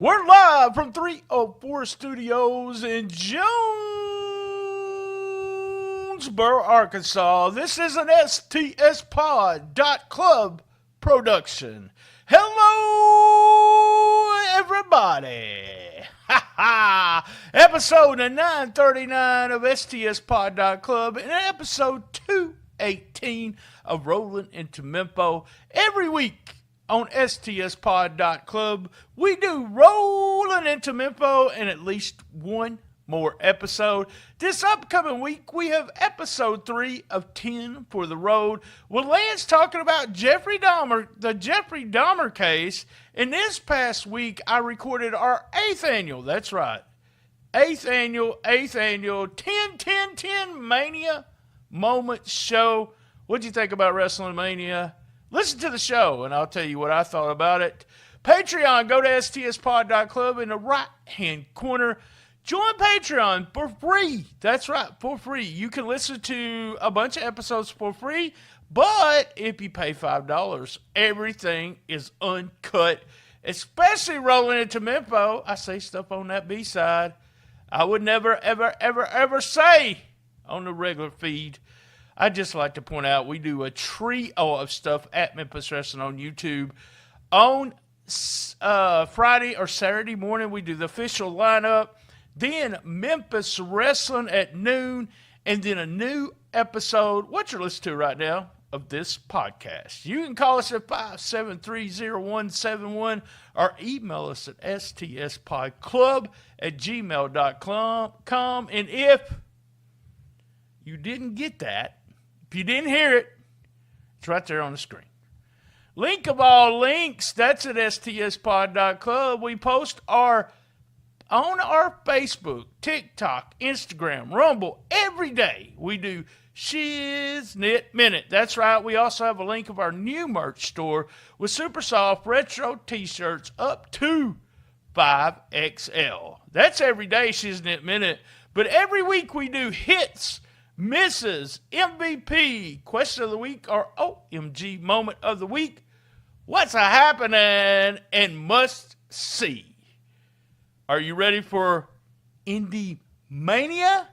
We're live from 304 Studios in Jonesboro, Arkansas. This is an stspod.club production. Hello, everybody. Episode 939 of stspod.club and episode 218 of Rollin into Mempho. Every week on stspod.club, we do Rollin into Mempho and at least one more episode. This upcoming week, we have episode 3 of 10 for the road, with Lance talking about Jeffrey Dahmer, the Jeffrey Dahmer case. And this past week, I recorded our 8th annual, that's right, 8th annual 10 Mania Moments show. What'd you think about Wrestling Mania? Listen to the show, and I'll tell you what I thought about it. Patreon, go to stspod.club in the right-hand corner. Join Patreon for free. That's right, for free. You can listen to a bunch of episodes for free, but if you pay $5, everything is uncut, especially Rolling into Mempho. I say stuff on that B-side I would never, ever say on the regular feed. I'd just like to point out we do a trio of stuff at Memphis Wrestling on YouTube. On Friday or Saturday morning, we do the official lineup. Then Memphis Wrestling at noon. And then a new episode, what you're listening to right now, of this podcast. You can call us at 573-0171 or email us at stspodclub@gmail.com. And if you didn't get that, if you didn't hear it, it's right there on the screen. Link of all links, that's at stspod.club. We post on our Facebook, TikTok, Instagram, Rumble every day. We do Shiznit Minute. That's right. We also have a link of our new merch store with super soft retro t-shirts up to 5XL. That's every day, Shiznit Minute. But every week we do hits, misses, MVP, question of the week, or OMG moment of the week. What's a happening and must see? Are you ready for Indie Mania?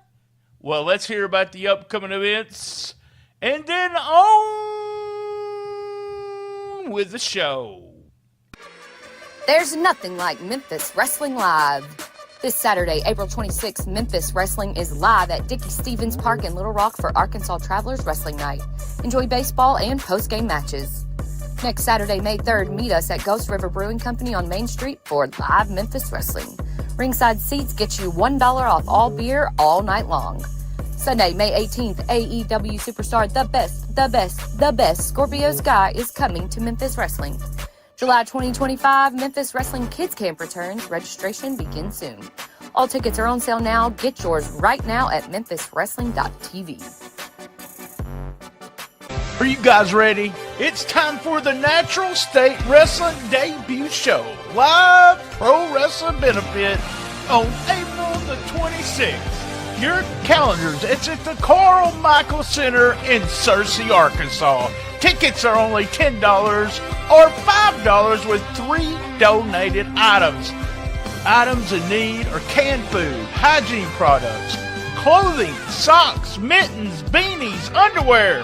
Well, let's hear about the upcoming events and then on with the show. There's nothing like Memphis Wrestling Live. This Saturday, April 26th, Memphis Wrestling is live at Dickie Stevens Park in Little Rock for Arkansas Travelers Wrestling Night. Enjoy baseball and post-game matches. Next Saturday, May 3rd, meet us at Ghost River Brewing Company on Main Street for live Memphis Wrestling. Ringside seats get you $1 off all beer all night long. Sunday, May 18th, AEW superstar The Best Scorpio Sky is coming to Memphis Wrestling. July 2025, Memphis Wrestling Kids Camp returns. Registration begins soon. All tickets are on sale now. Get yours right now at memphiswrestling.tv. Are you guys ready? It's time for the Natural State Wrestling debut show. Live pro wrestling benefit on April the 26th. Your calendars, it's at the Carl Michael Center in Searcy, Arkansas. Tickets are only $10 or $5 with 3 donated items. Items in need are canned food, hygiene products, clothing, socks, mittens, beanies, underwear.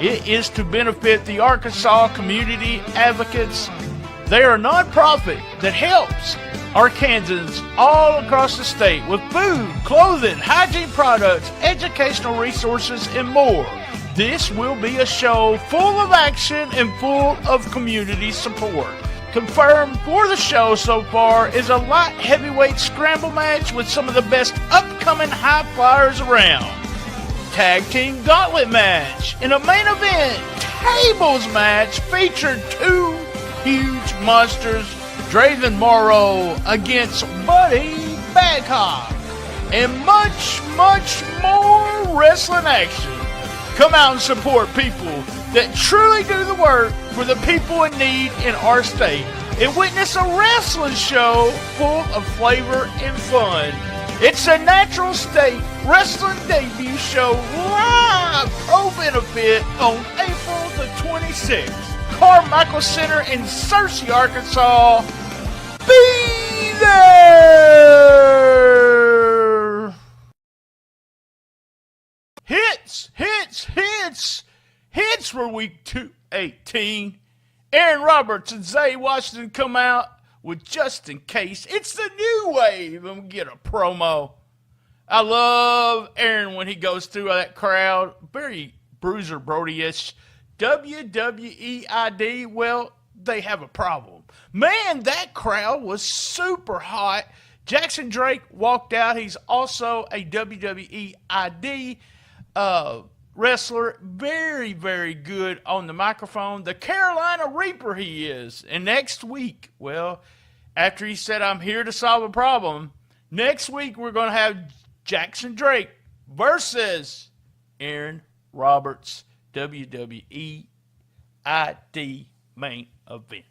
It is to benefit the Arkansas Community Advocates. They are a nonprofit that helps Arkansans all across the state with food, clothing, hygiene products, educational resources, and more. This will be a show full of action and full of community support. Confirmed for the show so far is a light heavyweight scramble match with some of the best upcoming high flyers around. Tag team gauntlet match. In a main event tables match featured 2 huge monsters, Draven Morrow against Buddy Bagcock, and much more wrestling action. Come out and support people that truly do the work for the people in need in our state, and witness a wrestling show full of flavor and fun. It's a Natural State Wrestling debut show live pro benefit on April the 26th. Carmichael Center in Searcy, Arkansas. Be picks for week 218. Aaron Roberts and Zay Washington come out with Just In Case. It's the new wave, and we get a promo. I love Aaron when he goes through that crowd. Very Bruiser Brody-ish. WWEID, well, they have a problem. Man, that crowd was super hot. Jackson Drake walked out. He's also a WWEID wrestler. Very, very good on the microphone. The Carolina Reaper he is. And next week, well, after he said, I'm here to solve a problem, next week we're going to have Jackson Drake versus Aaron Roberts, WWE ID main event.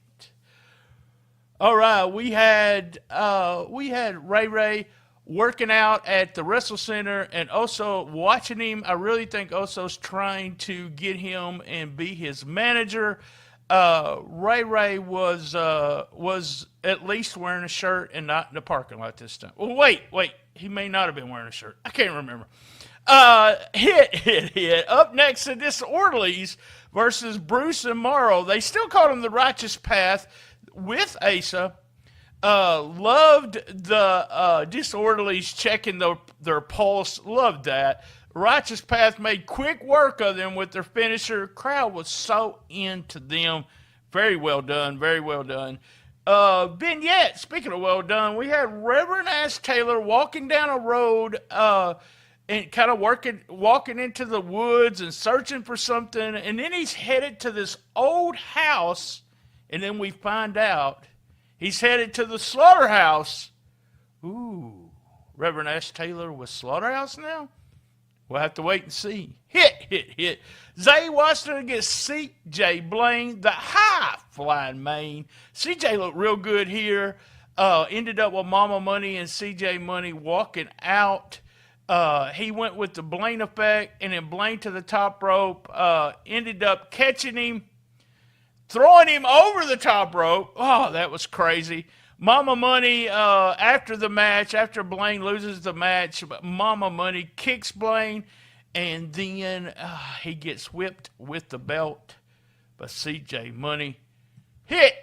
All right, we had Ray working out at the Wrestle Center, and also watching him. I really think Oso's trying to get him and be his manager. Ray was at least wearing a shirt and not in the parking lot this time. Well, wait, he may not have been wearing a shirt. I can't remember. Hit. Up next, the Disorderlies versus Bruce and Morrow. They still called him the Righteous Path with Asa. Loved the Disorderlies checking their pulse. Loved that. Righteous Path made quick work of them with their finisher. Crowd was so into them. Very well done. Very well done. Vignette, speaking of well done, we had Reverend Ash Taylor walking down a road and kind of walking into the woods and searching for something. And then he's headed to this old house. And then we find out he's headed to the slaughterhouse. Ooh, Reverend Ash Taylor with Slaughterhouse now? We'll have to wait and see. Hit. Zay Washington against C.J. Blaine, the high-flying main. C.J. looked real good here. Ended up with Mama Money and C.J. Money walking out. He went with the Blaine effect, and then Blaine to the top rope. Ended up catching him, throwing him over the top rope. Oh, that was crazy. Mama Money, after the match, after Blaine loses the match, Mama Money kicks Blaine, and then he gets whipped with the belt by CJ Money. Hit.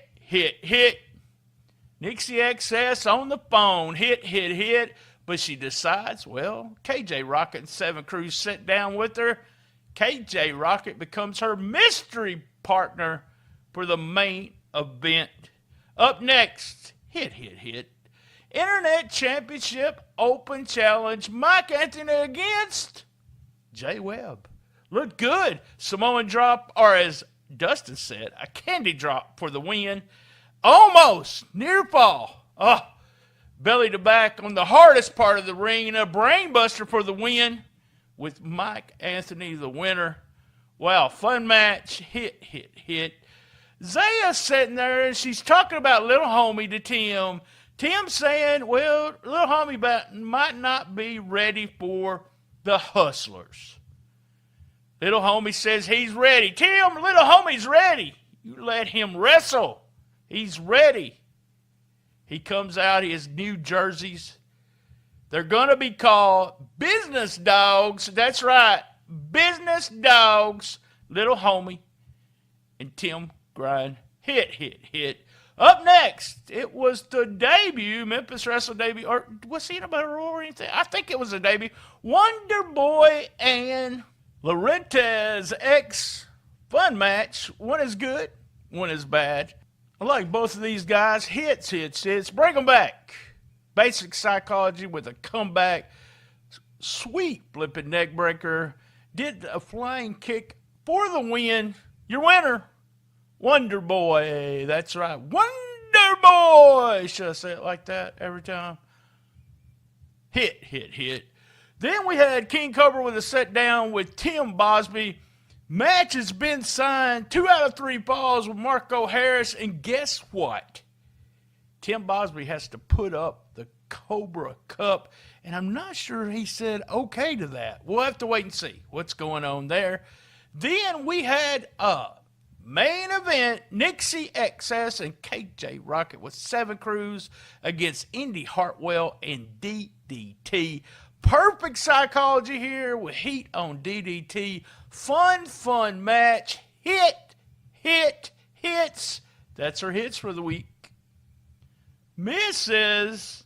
Nixie XS on the phone. Hit. But she decides, well, KJ Rocket and Seven Crews sit down with her. KJ Rocket becomes her mystery partner for the main event. Up next, hit. Internet Championship Open Challenge. Mike Anthony against Jay Webb. Looked good. Samoan drop, or as Dustin said, a candy drop for the win. Almost. Near fall. Belly to back on the hardest part of the ring. And a brain buster for the win with Mike Anthony the winner. Wow, fun match. Hit. Zaya sitting there, and she's talking about little homie to Tim. Tim saying, well, little homie might not be ready for the Hustlers. Little homie says he's ready. Tim, little homie's ready. You let him wrestle. He's ready. He comes out, his new jerseys. They're going to be called Business Dogs. That's right. Business Dogs. Little homie and Tim Grind. Hit. Up next, it was the debut, Memphis Wrestling debut, or was he in a battle royal or anything? I think it was a debut. Wonder Boy and Laurentez X. Fun match. One is good, one is bad. I like both of these guys. Hits. Bring them back. Basic Psychology with a comeback. Sweet flipping neck breaker. Did a flying kick for the win. Your winner, Wonder Boy. That's right. Wonder Boy. Should I say it like that every time? Hit. Then we had King Cobra with a set down with Tim Bosby. Match has been signed. 2 out of 3 falls with Marco Harris. And guess what? Tim Bosby has to put up the Cobra Cup. And I'm not sure he said okay to that. We'll have to wait and see what's going on there. Then we had a main event, Nixie XS and KJ Rocket with 7 Crews against Indy Hartwell and DDT. Perfect Psychology here with heat on DDT. Fun match. hits. That's our hits for the week. Misses.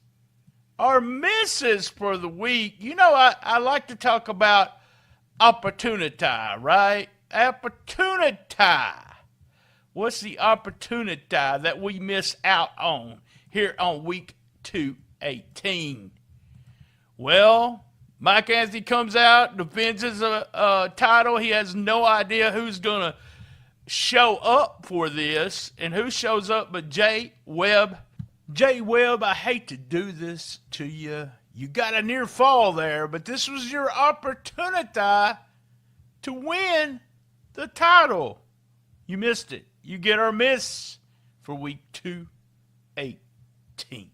Our misses for the week. You know, I like to talk about opportunity, right? Opportunity. What's the opportunity that we miss out on here on week 218? Well, Mike Anthony comes out, defends his title. He has no idea who's going to show up for this. And who shows up but Jay Webb. Jay Webb, I hate to do this to you. You got a near fall there, but this was your opportunity to win the title. You missed it. You get our miss for week 218.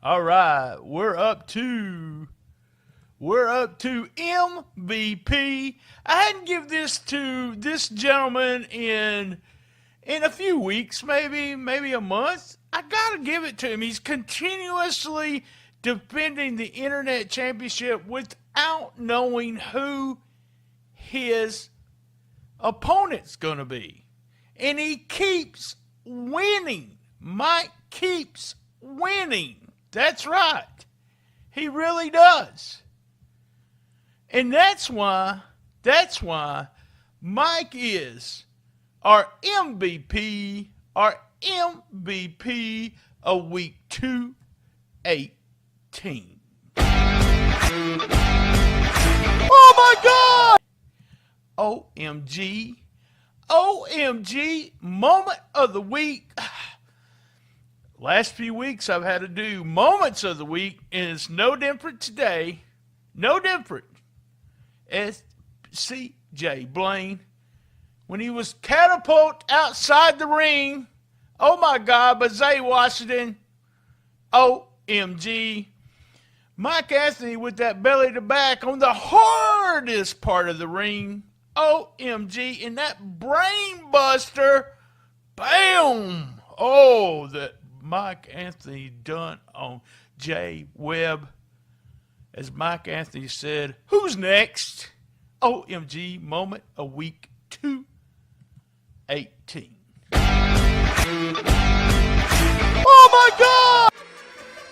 All right, we're up to MVP. I hadn't give this to this gentleman in a few weeks, maybe a month. I gotta give it to him. He's continuously defending the internet championship without knowing who his opponent's gonna be. And he keeps winning. Mike keeps winning. That's right. He really does. And that's why Mike is our MVP of week 218. Oh my God! OMG, moment of the week. Last few weeks I've had to do moments of the week, and it's no different today. No different. C.J. Blaine, when he was catapulted outside the ring, oh my God, but Zay Washington, OMG. Mike Anthony with that belly to back on the hardest part of the ring, OMG, and that brain buster, bam! Oh, that Mike Anthony done on Jay Webb. As Mike Anthony said, who's next? OMG moment of week 218. Oh my God!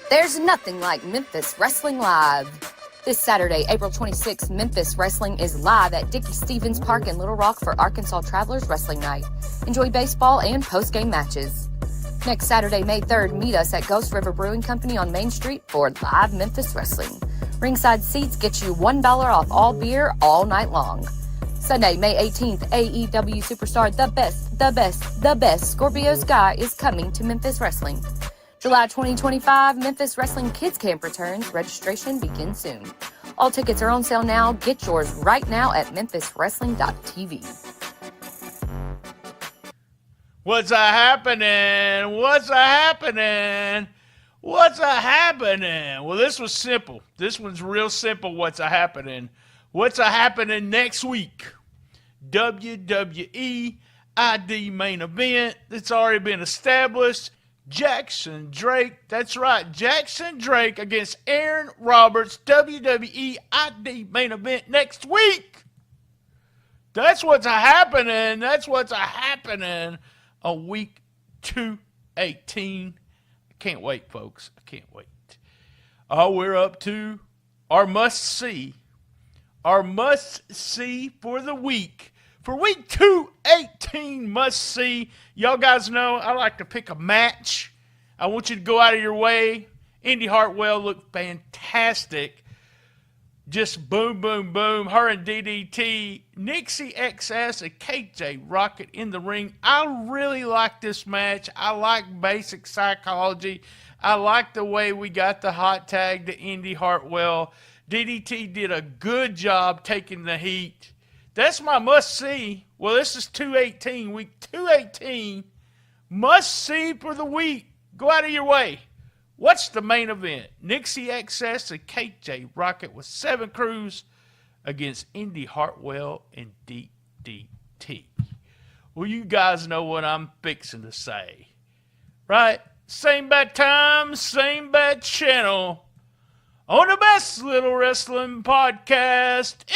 There's nothing like Memphis Wrestling Live. This Saturday, April 26th, Memphis Wrestling is live at Dickie Stevens Park in Little Rock for Arkansas Travelers Wrestling Night. Enjoy baseball and post-game matches. Next Saturday, May 3rd, meet us at Ghost River Brewing Company on Main Street for live Memphis Wrestling. Ringside seats get you $1 off all beer all night long. Sunday, May 18th, AEW superstar the best Scorpio Sky is coming to Memphis Wrestling. July 2025, Memphis Wrestling Kids Camp returns. Registration begins soon. All tickets are on sale now. Get yours right now at memphiswrestling.tv. What's happening? Well, this was simple. This one's real simple. What's happening next week? WWE ID main event. It's already been established. Jackson Drake. That's right. Jackson Drake against Aaron Roberts. WWE ID main event next week. That's what's happening on week 218. I can't wait, folks. I can't wait. We're up to our must-see for the week. For week 218 must-see, y'all guys know I like to pick a match. I want you to go out of your way. Indy Hartwell looked fantastic. Just boom, boom, boom. Her and DDT. Nixie XS and KJ Rocket in the ring. I really like this match. I like basic psychology. I like the way we got the hot tag to Indy Hartwell. DDT did a good job taking the heat. That's my must-see. Well, this is 218. Week 218. Must-see for the week. Go out of your way. What's the main event? Nixie XS and KJ Rocket with 7 crews against Indy Hartwell and DDT. Well, you guys know what I'm fixing to say. Right? Same bad time, same bad channel. On the best little wrestling podcast in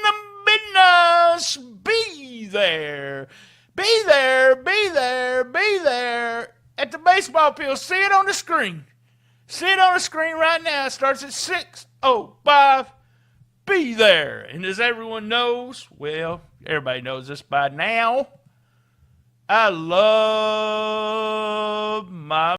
the midnight. must be there. Be there, be there, be there at the baseball field. See it on the screen. See it on the screen right now. It starts at 6:05. Be there. And as everyone knows, well, everybody knows this by now, I love my